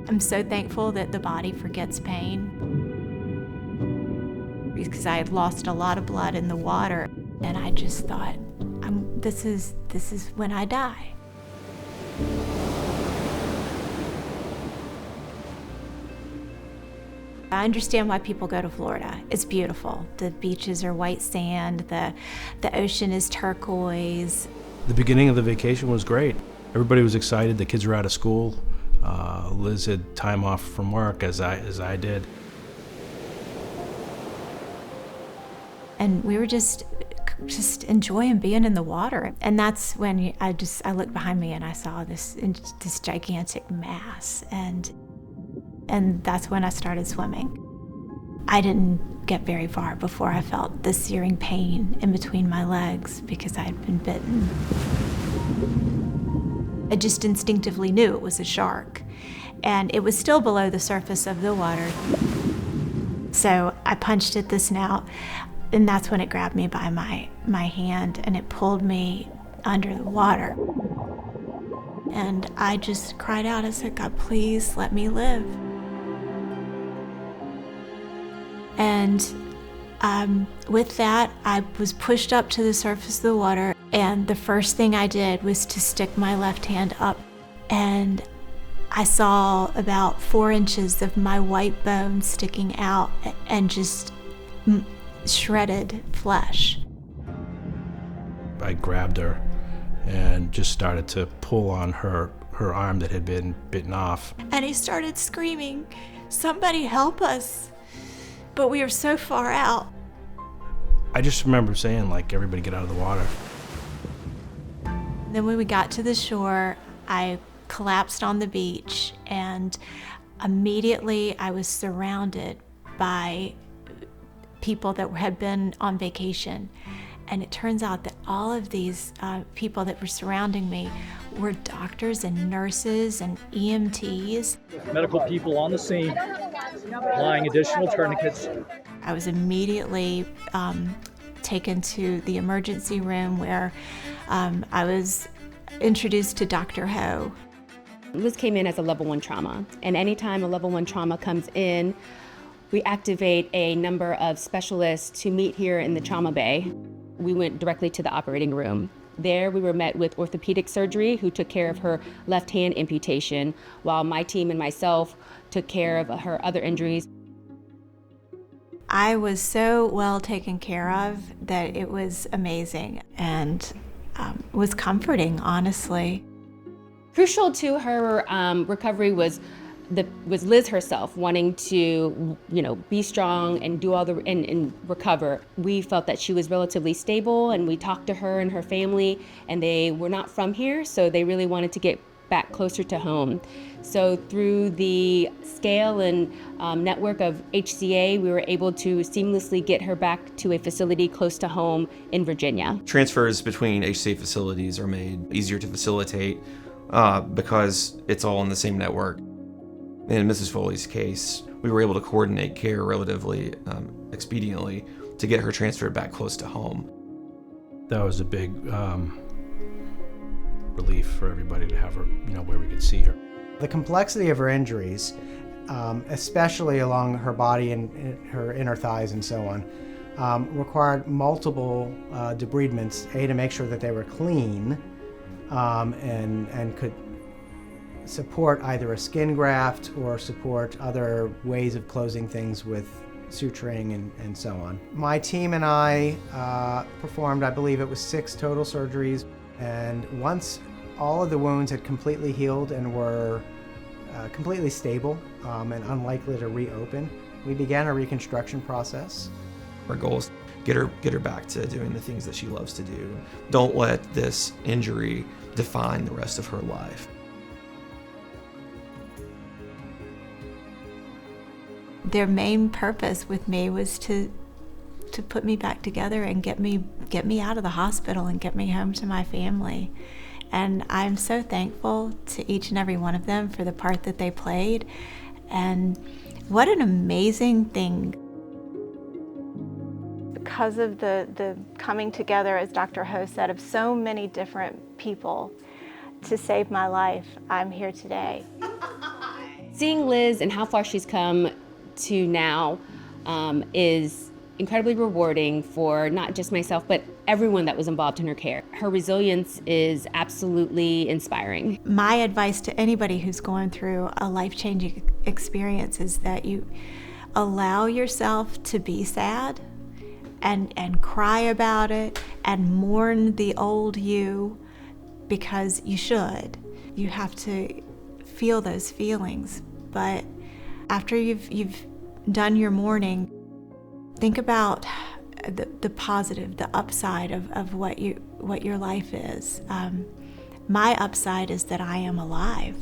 I'm so thankful that the body forgets pain, because I had lost a lot of blood in the water, and I just thought, this is when I die. I understand why people go to Florida. It's beautiful. The beaches are white sand, the ocean is turquoise. The beginning of the vacation was great. Everybody was excited. The kids were out of school. Liz had time off from work, as I did. And we were just enjoying being in the water. And that's when I looked behind me and I saw this gigantic mass. And that's when I started swimming. I didn't get very far before I felt the searing pain in between my legs because I had been bitten. I just instinctively knew it was a shark, and it was still below the surface of the water. So I punched at the snout, and that's when it grabbed me by my hand and it pulled me under the water. And I just cried out. I said, "God, please let me live." And with that, I was pushed up to the surface of the water, and the first thing I did was to stick my left hand up, and I saw about 4 inches of my white bone sticking out and just shredded flesh. I grabbed her and just started to pull on her arm that had been bitten off. And he started screaming, "Somebody help us." But we were so far out. I just remember saying, like, everybody get out of the water. Then when we got to the shore, I collapsed on the beach, and immediately I was surrounded by people that had been on vacation. And it turns out that all of these people that were surrounding me were doctors and nurses and EMTs. Medical people on the scene, applying additional tourniquets. I was immediately taken to the emergency room where I was introduced to Dr. Ho. Liz came in as a level 1 trauma, and anytime a level 1 trauma comes in, we activate a number of specialists to meet here in the trauma bay. We went directly to the operating room. There we were met with orthopedic surgery, who took care of her left hand amputation, while my team and myself took care of her other injuries. I was so well taken care of that it was amazing and was comforting, honestly. Crucial to her recovery was Liz herself wanting to, be strong and do all and recover. We felt that she was relatively stable, and we talked to her and her family, and they were not from here, so they really wanted to get back closer to home. So through the scale and network of HCA, we were able to seamlessly get her back to a facility close to home in Virginia. Transfers between HCA facilities are made easier to facilitate because it's all in the same network. In Mrs. Foley's case, we were able to coordinate care relatively expediently to get her transferred back close to home. That was a big relief for everybody to have her, where we could see her. The complexity of her injuries, especially along her body and her inner thighs and so on, required multiple debridements, to make sure that they were clean and could support either a skin graft or support other ways of closing things with suturing and so on. My team and I performed, I believe it was 6 total surgeries, and once all of the wounds had completely healed and were completely stable and unlikely to reopen, we began a reconstruction process. Our goal is get her back to doing the things that she loves to do. Don't let this injury define the rest of her life. Their main purpose with me was to put me back together and get me out of the hospital and get me home to my family. And I'm so thankful to each and every one of them for the part that they played. And what an amazing thing. Because of the coming together, as Dr. Ho said, of so many different people to save my life, I'm here today. seeing Liz and how far she's come to now is incredibly rewarding for not just myself, but everyone that was involved in her care. Her resilience is absolutely inspiring. My advice to anybody who's going through a life-changing experience is that you allow yourself to be sad and cry about it and mourn the old you, because you should. You have to feel those feelings. But after you've done your mourning, think about the positive, the upside of what your life is. My upside is that I am alive.